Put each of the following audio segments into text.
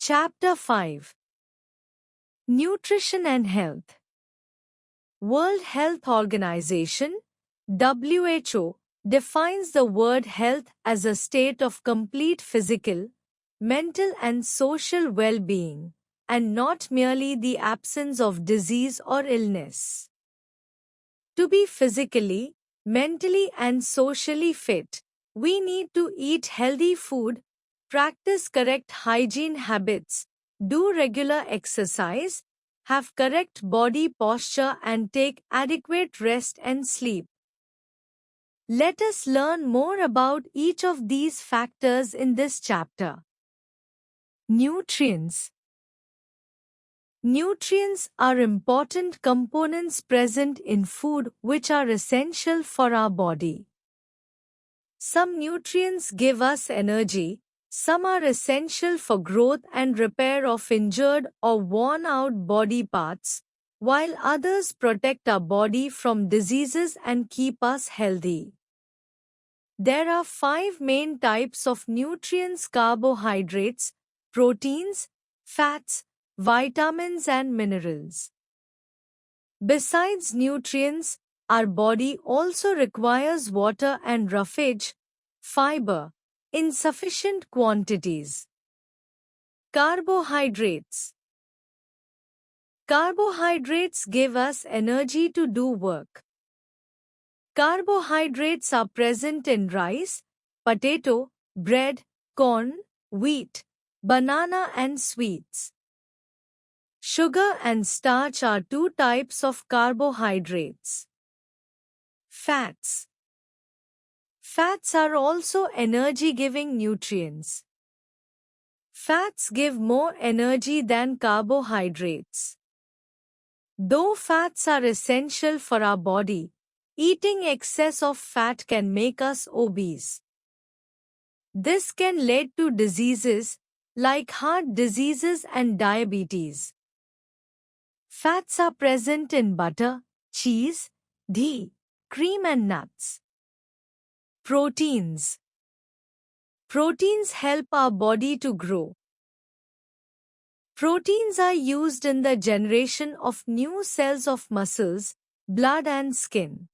Chapter 5. Nutrition and Health. World Health Organization (WHO) defines the word health as a state of complete physical, mental and social well-being, and not merely the absence of disease or illness. To be physically, mentally and socially fit, we need to eat healthy food, practice correct hygiene habits, do regular exercise, have correct body posture and take adequate rest and sleep. Let us learn more about each of these factors in this chapter. Nutrients. Nutrients are important components present in food which are essential for our body. Some nutrients give us energy, some are essential for growth and repair of injured or worn-out body parts, while others protect our body from diseases and keep us healthy. There are 5 main types of nutrients: carbohydrates, proteins, fats, vitamins and minerals. Besides nutrients, our body also requires water and roughage, fiber, in sufficient quantities. Carbohydrates. Carbohydrates give us energy to do work. Carbohydrates are present in rice, potato, bread, corn, wheat, banana and sweets. Sugar and starch are 2 types of carbohydrates. Fats. Fats are also energy-giving nutrients. Fats give more energy than carbohydrates. Though fats are essential for our body, eating excess of fat can make us obese. This can lead to diseases like heart diseases and diabetes. Fats are present in butter, cheese, ghee, cream and nuts. Proteins. Proteins help our body to grow. Proteins are used in the generation of new cells of muscles, blood and skin.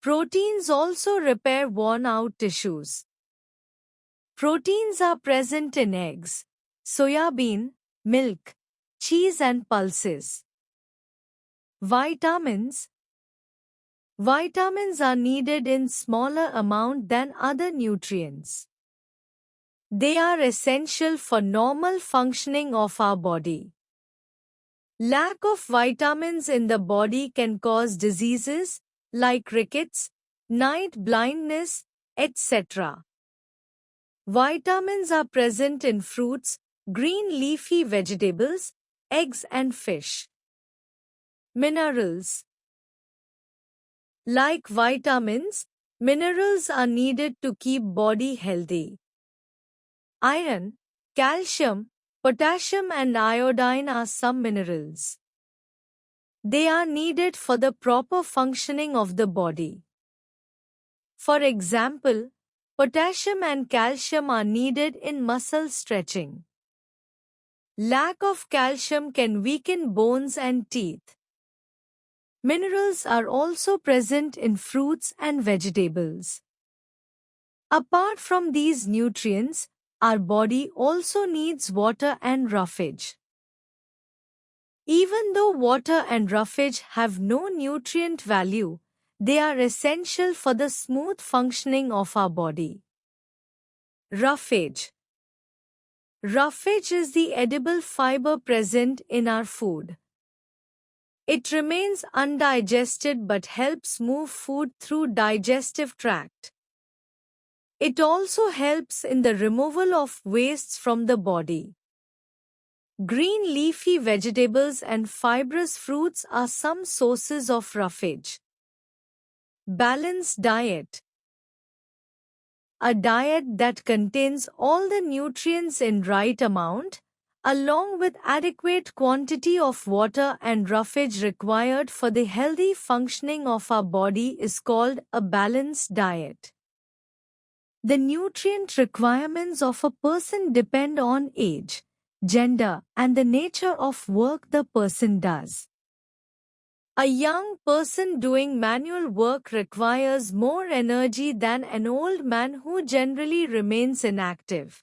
Proteins also repair worn-out tissues. Proteins are present in eggs, soya bean, milk, cheese and pulses. Vitamins. Vitamins are needed in smaller amount than other nutrients. They are essential for normal functioning of our body. Lack of vitamins in the body can cause diseases like rickets, night blindness, etc. Vitamins are present in fruits, green leafy vegetables, eggs and fish. Minerals. Like vitamins, minerals are needed to keep body healthy. Iron, calcium, potassium and iodine are some minerals. They are needed for the proper functioning of the body. For example, potassium and calcium are needed in muscle stretching. Lack of calcium can weaken bones and teeth. Minerals are also present in fruits and vegetables. Apart from these nutrients, our body also needs water and roughage. Even though water and roughage have no nutrient value, they are essential for the smooth functioning of our body. Roughage. Roughage is the edible fiber present in our food. It remains undigested but helps move food through digestive tract. It also helps in the removal of wastes from the body. Green leafy vegetables and fibrous fruits are some sources of roughage. Balanced diet. A diet that contains all the nutrients in right amount, along with adequate quantity of water and roughage required for the healthy functioning of our body is called a balanced diet. The nutrient requirements of a person depend on age, gender, and the nature of work the person does. A young person doing manual work requires more energy than an old man who generally remains inactive.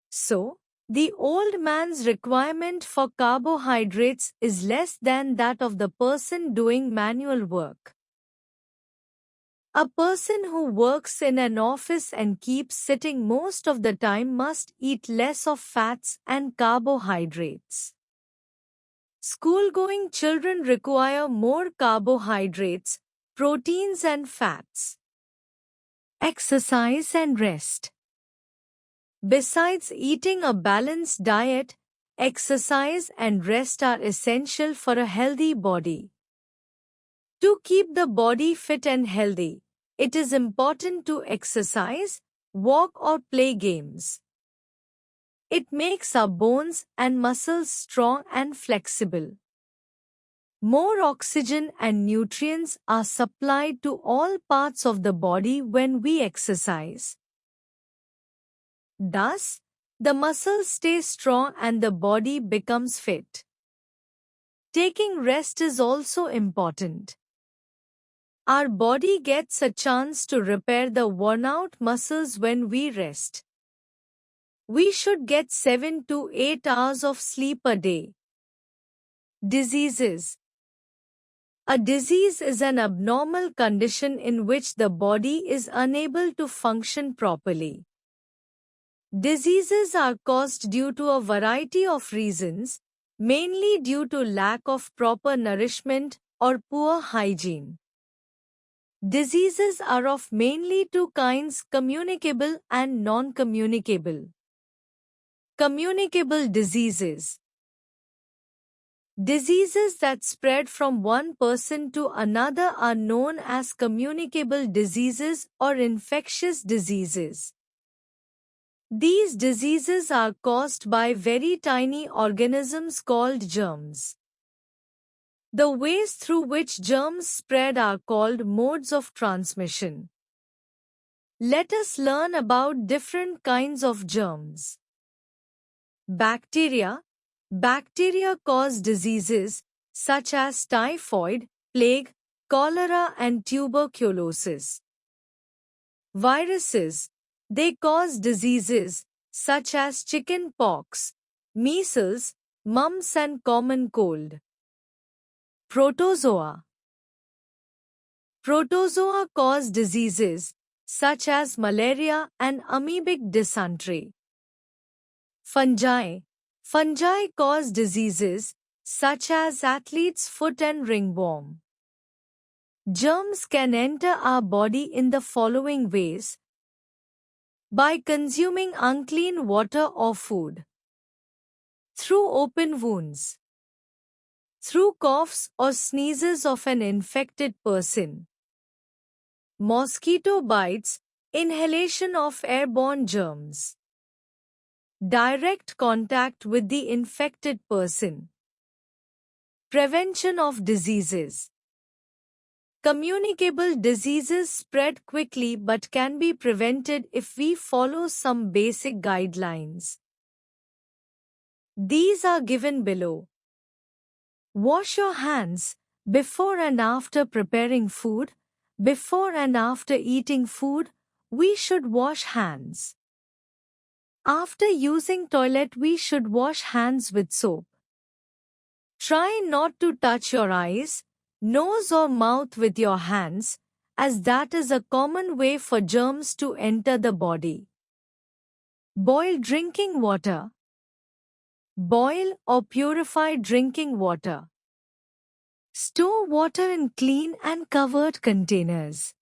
So, the old man's requirement for carbohydrates is less than that of the person doing manual work. A person who works in an office and keeps sitting most of the time must eat less of fats and carbohydrates. School-going children require more carbohydrates, proteins and fats. Exercise and rest. Besides eating a balanced diet, exercise and rest are essential for a healthy body. To keep the body fit and healthy, it is important to exercise, walk or play games. It makes our bones and muscles strong and flexible. More oxygen and nutrients are supplied to all parts of the body when we exercise. Thus, the muscles stay strong and the body becomes fit. Taking rest is also important. Our body gets a chance to repair the worn-out muscles when we rest. We should get 7 to 8 hours of sleep a day. Diseases. A disease is an abnormal condition in which the body is unable to function properly. Diseases are caused due to a variety of reasons, mainly due to lack of proper nourishment or poor hygiene. Diseases are of mainly two kinds: communicable and non-communicable. Communicable diseases. Diseases that spread from one person to another are known as communicable diseases or infectious diseases. These diseases are caused by very tiny organisms called germs. The ways through which germs spread are called modes of transmission. Let us learn about different kinds of germs. Bacteria. Bacteria cause diseases such as typhoid, plague, cholera and tuberculosis. Viruses. They cause diseases such as chicken pox, measles, mumps and common cold. Protozoa. Protozoa cause diseases such as malaria and amoebic dysentery. Fungi. Fungi cause diseases such as athlete's foot and ringworm. Germs can enter our body in the following ways: by consuming unclean water or food, through open wounds, through coughs or sneezes of an infected person, mosquito bites, inhalation of airborne germs, direct contact with the infected person. Prevention of diseases. Communicable diseases spread quickly but can be prevented if we follow some basic guidelines. These are given below. Wash your hands before and after preparing food. Before and after eating food, we should wash hands. After using toilet, we should wash hands with soap. Try not to touch your eyes, nose or mouth with your hands, as that is a common way for germs to enter the body. Boil drinking water. Boil or purify drinking water. Store water in clean and covered containers.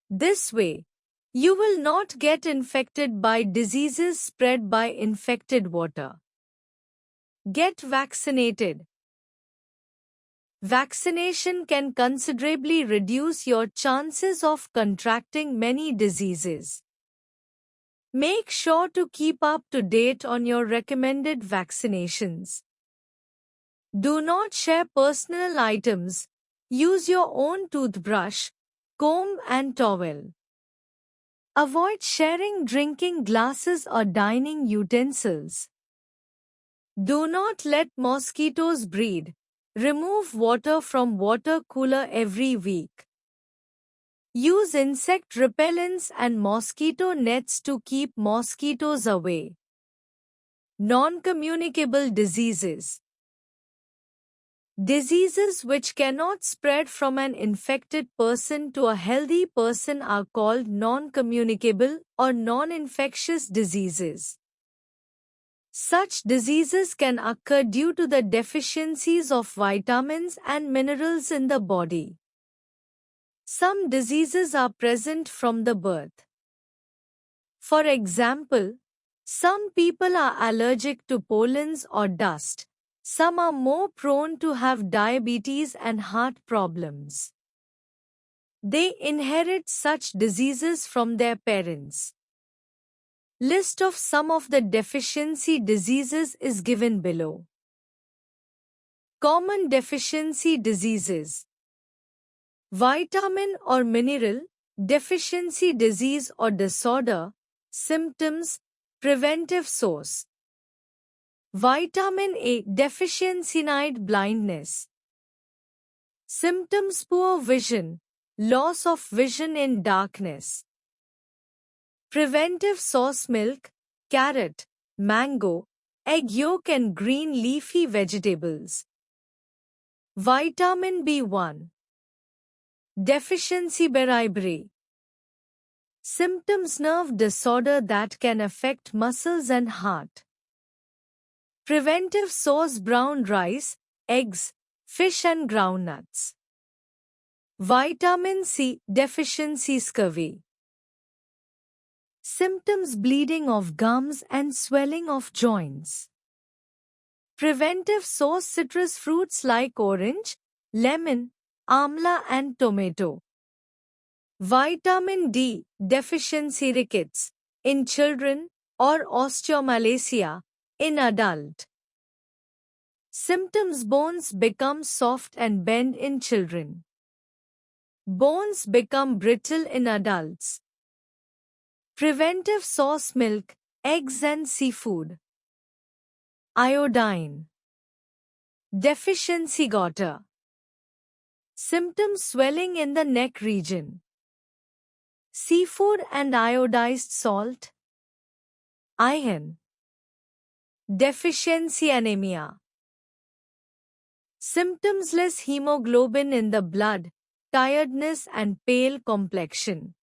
This way, you will not get infected by diseases spread by infected water. Get vaccinated. Vaccination can considerably reduce your chances of contracting many diseases. Make sure to keep up to date on your recommended vaccinations. Do not share personal items. Use your own toothbrush, comb and towel. Avoid sharing drinking glasses or dining utensils. Do not let mosquitoes breed. Remove water from water cooler every week. Use insect repellents and mosquito nets to keep mosquitoes away. Non-communicable diseases. Diseases which cannot spread from an infected person to a healthy person are called non-communicable or non-infectious diseases. Such diseases can occur due to the deficiencies of vitamins and minerals in the body. Some diseases are present from the birth. For example, some people are allergic to pollens or dust. Some are more prone to have diabetes and heart problems. They inherit such diseases from their parents. List of some of the deficiency diseases is given below. Common deficiency diseases. Vitamin or mineral deficiency disease or disorder. Symptoms. Preventive source. Vitamin A deficiency, night blindness. Symptoms: poor vision, loss of vision in darkness. Preventive source: milk, carrot, mango, egg yolk and green leafy vegetables. Vitamin B1 deficiency: beriberi. Symptoms: nerve disorder that can affect muscles and heart. Preventive source: brown rice, eggs, fish and groundnuts. Vitamin C deficiency: scurvy. Symptoms: bleeding of gums and swelling of joints. Preventive source: citrus fruits like orange, lemon, amla and tomato. Vitamin D deficiency: rickets in children or osteomalacia in adult. Symptoms: bones become soft and bend in children. Bones become brittle in adults. Preventive source: milk, eggs and seafood. Iodine deficiency: goiter. Symptoms: swelling in the neck region. Seafood and iodized salt. Iron deficiency: anemia. Symptoms: less hemoglobin in the blood, tiredness and pale complexion.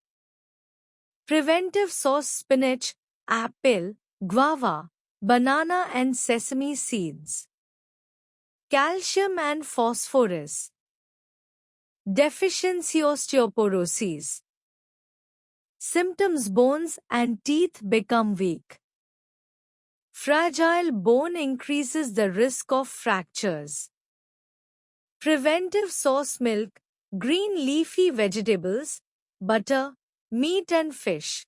Preventive source: spinach, apple, guava, banana and sesame seeds. Calcium and phosphorus deficiency: osteoporosis. Symptoms: bones and teeth become weak. Fragile bone increases the risk of fractures. Preventive source: milk, green leafy vegetables, butter, meat and fish.